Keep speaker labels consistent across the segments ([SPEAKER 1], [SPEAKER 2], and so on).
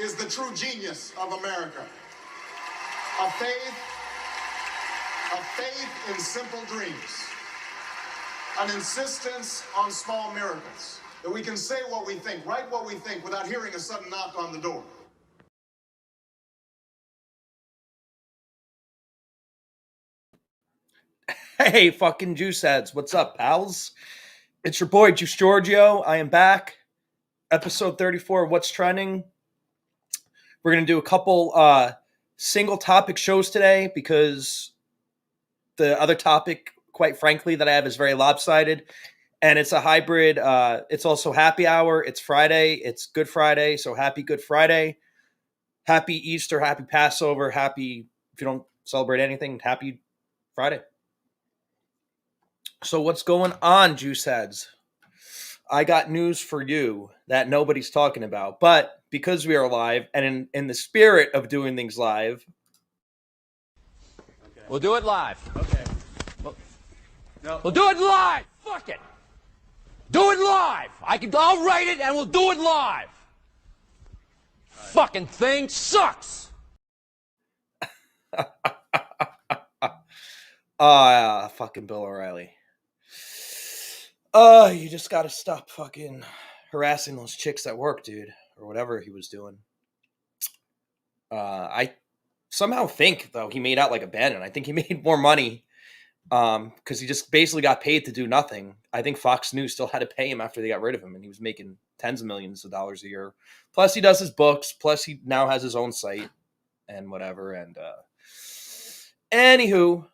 [SPEAKER 1] is the true genius of America. A faith in simple dreams. An insistence on small miracles. That we can say what we think, write what we think without hearing a sudden knock on the door.
[SPEAKER 2] Hey, fucking juice heads. What's up, pals? It's your boy, Juice Giorgio. I am back. Episode 34 of What's Trending. We're going to do a couple single topic shows today because the other topic, quite frankly, that I have is very lopsided. And it's a hybrid. It's also happy hour. It's Friday. It's Good Friday. So happy Good Friday. Happy Easter. Happy Passover. Happy, if you don't celebrate anything, happy Friday. So what's going on, juice heads? I got news for you that nobody's talking about, but because we are live and in the spirit of doing things live,
[SPEAKER 3] we'll do it live.
[SPEAKER 2] Okay.
[SPEAKER 3] We'll do it live. Fuck it. Do it live. I'll write it and we'll do it live. Fucking thing sucks.
[SPEAKER 2] Fucking Bill O'Reilly. You just gotta stop fucking harassing those chicks at work, dude, or whatever he was doing. I somehow think, though, he made out like a bandit. I think he made more money because he just basically got paid to do nothing. I think Fox News still had to pay him after they got rid of him, and he was making tens of millions of dollars a year. Plus, he does his books. Plus, he now has his own site and whatever. And anywho,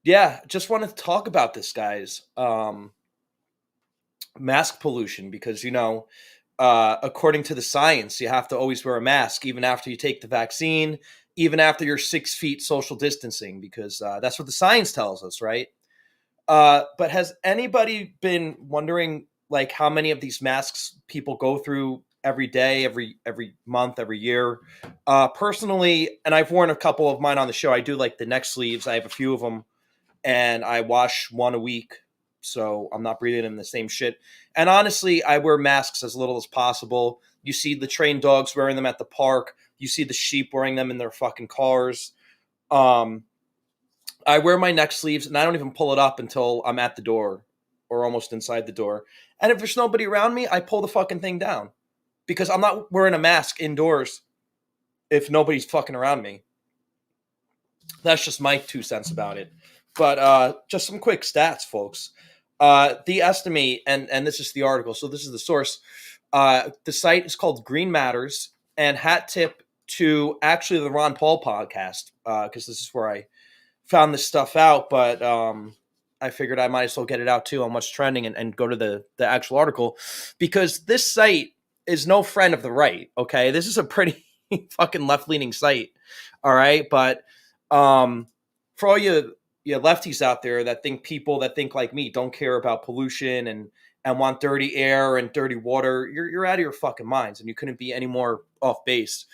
[SPEAKER 2] yeah, just wanted to talk about this, guys. Mask pollution, because, you know, according to the science, you have to always wear a mask, even after you take the vaccine, even after you're 6 feet social distancing, because that's what the science tells us, right? But has anybody been wondering, like, how many of these masks people go through every day, every month, every year? Personally, and I've worn a couple of mine on the show, I do like the neck sleeves. I have a few of them, and I wash one a week, so I'm not breathing in the same shit. And honestly, I wear masks as little as possible. You see the trained dogs wearing them at the park. You see the sheep wearing them in their fucking cars. I wear my neck sleeves, and I don't even pull it up until I'm at the door or almost inside the door. And if there's nobody around me, I pull the fucking thing down because I'm not wearing a mask indoors if nobody's fucking around me. That's just my 2 cents about it. But just some quick stats, folks. The estimate, and this is the article, so this is the source. The site is called Green Matters, and hat tip to actually the Ron Paul podcast, because this is where I found this stuff out, but I figured I might as well get it out too on what's trending and go to the actual article, because this site is no friend of the right, okay? This is a pretty fucking left-leaning site, all right? But for all you lefties out there that think people that think like me don't care about pollution and want dirty air and dirty water, you're out of your fucking minds, and you couldn't be any more off base.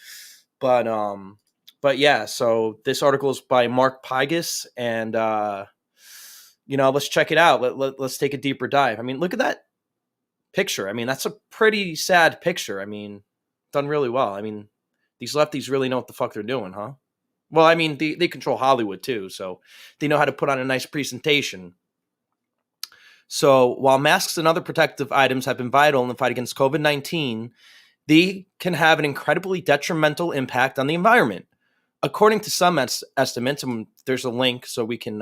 [SPEAKER 2] But yeah, so this article is by Mark Pygus, and let's check it out. Let's take a deeper dive. I mean, look at that picture. I mean, that's a pretty sad picture. I mean, done really well. I mean, these lefties really know what the fuck they're doing, huh? Well, I mean, they control Hollywood too, so they know how to put on a nice presentation. So while masks and other protective items have been vital in the fight against COVID-19, they can have an incredibly detrimental impact on the environment. According to some estimates, and there's a link so we can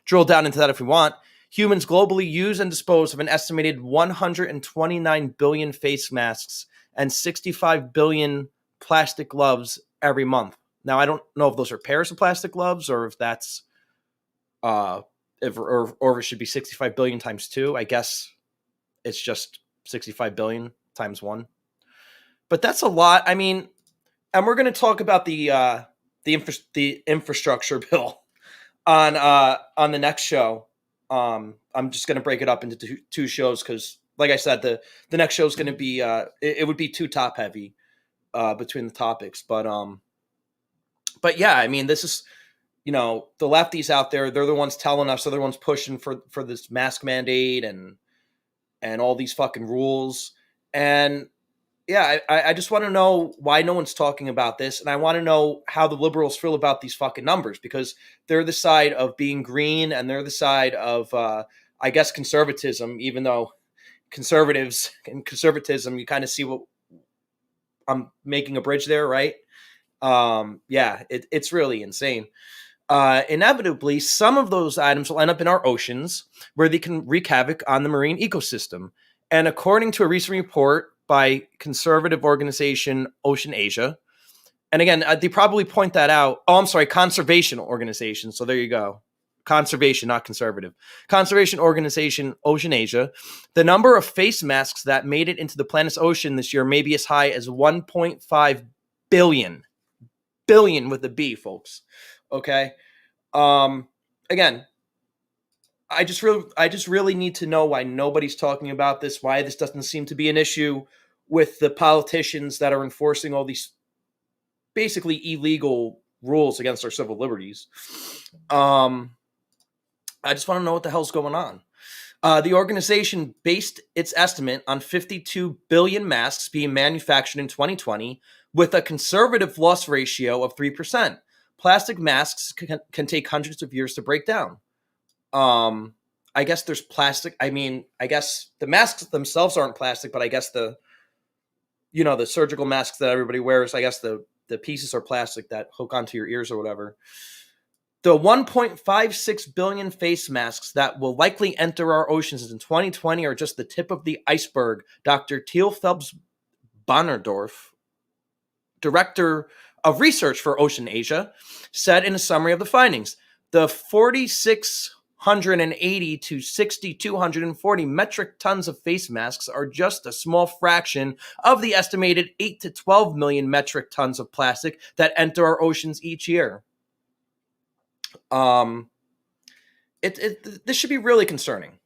[SPEAKER 2] drill down into that if we want, humans globally use and dispose of an estimated 129 billion face masks and 65 billion plastic gloves every month. Now, I don't know if those are pairs of plastic gloves or if that's or if it should be 65 billion times 2. I guess it's just 65 billion times 1. But that's a lot. I mean, and we're going to talk about the infrastructure bill on the next show. I'm just going to break it up into two shows because, like I said, the next show is going to be it would be too top heavy between the topics. But yeah, I mean, this is, the lefties out there, they're the ones telling us, they're the ones pushing for this mask mandate and all these fucking rules. And yeah, I just want to know why no one's talking about this, and I want to know how the liberals feel about these fucking numbers, because they're the side of being green and they're the side of, I guess, conservatism. Even though conservatives and conservatism, you kind of see what I'm making a bridge there, right? Yeah, it's really insane. Inevitably, some of those items will end up in our oceans where they can wreak havoc on the marine ecosystem. And according to a recent report by conservative organization Ocean Asia, and again, they probably point that out. Oh, I'm sorry, conservation organization. So there you go. Conservation, not conservative. Conservation organization Ocean Asia. The number of face masks that made it into the planet's ocean this year may be as high as 1.5 billion. Billion with a B, folks. Okay. Again, I just really need to know why nobody's talking about this, why this doesn't seem to be an issue with the politicians that are enforcing all these basically illegal rules against our civil liberties. I just want to know what the hell's going on. The organization based its estimate on 52 billion masks being manufactured in 2020 with a conservative loss ratio of 3%. Plastic masks can take hundreds of years to break down. I guess there's plastic. I mean, I guess the masks themselves aren't plastic, but I guess the surgical masks that everybody wears, I guess the pieces are plastic that hook onto your ears or whatever. The 1.56 billion face masks that will likely enter our oceans in 2020 are just the tip of the iceberg, Dr. Teal Phelps Bonnerdorf, director of research for Ocean Asia, said in a summary of the findings. The 4,680 to 6,240 metric tons of face masks are just a small fraction of the estimated 8 to 12 million metric tons of plastic that enter our oceans each year. This should be really concerning.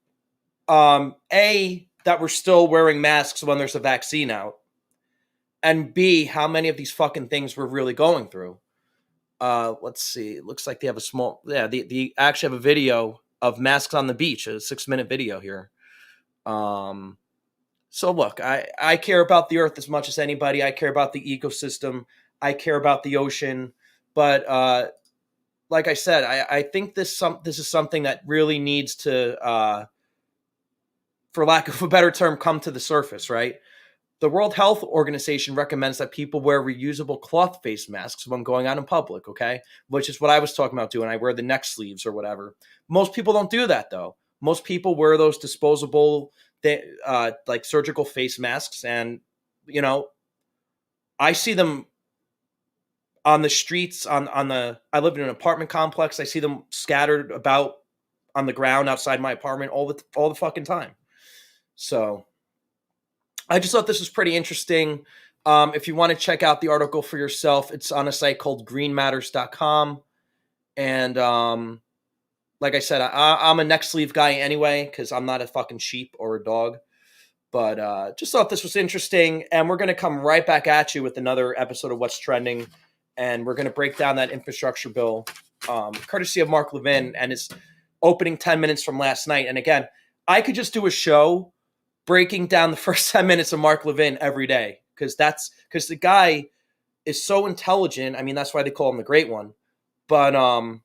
[SPEAKER 2] A, that we're still wearing masks when there's a vaccine out, and B, how many of these fucking things we're really going through. Let's see. It looks like they have a small, they actually have a video of masks on the beach, a 6-minute video here. So look, I care about the earth as much as anybody. I care about the ecosystem. I care about the ocean, but like I said, I think this is something that really needs to, for lack of a better term, come to the surface, right? The World Health Organization recommends that people wear reusable cloth face masks when going out in public, okay? Which is what I was talking about doing. I wear the neck sleeves or whatever. Most people don't do that, though. Most people wear those disposable, like surgical face masks, and, I see them on the streets, I live in an apartment complex. I see them scattered about on the ground outside my apartment all the fucking time. So I just thought this was pretty interesting. If you want to check out the article for yourself, it's on a site called greenmatters.com. And like I said, I'm a neck sleeve guy anyway, because I'm not a fucking sheep or a dog. But just thought this was interesting. And we're going to come right back at you with another episode of What's Trending. And we're going to break down that infrastructure bill, courtesy of Mark Levin and his opening 10 minutes from last night. And again, I could just do a show breaking down the first 10 minutes of Mark Levin every day, because the guy is so intelligent. I mean, that's why they call him the Great One. But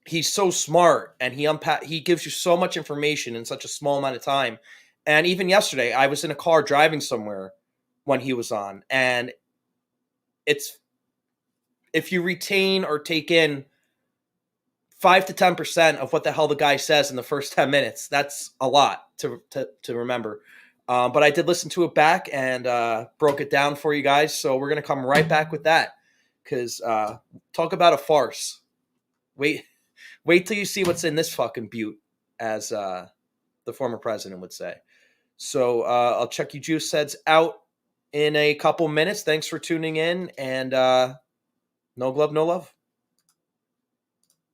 [SPEAKER 2] he's so smart, and he gives you so much information in such a small amount of time. And even yesterday, I was in a car driving somewhere when he was on, and if you retain or take in 5 to 10% of what the hell the guy says in the first 10 minutes, that's a lot to remember. But I did listen to it back and broke it down for you guys. So we're going to come right back with that, because talk about a farce. Wait till you see what's in this fucking butte, as the former president would say. So I'll check you juice heads out in a couple minutes. Thanks for tuning in, and no glove, no love.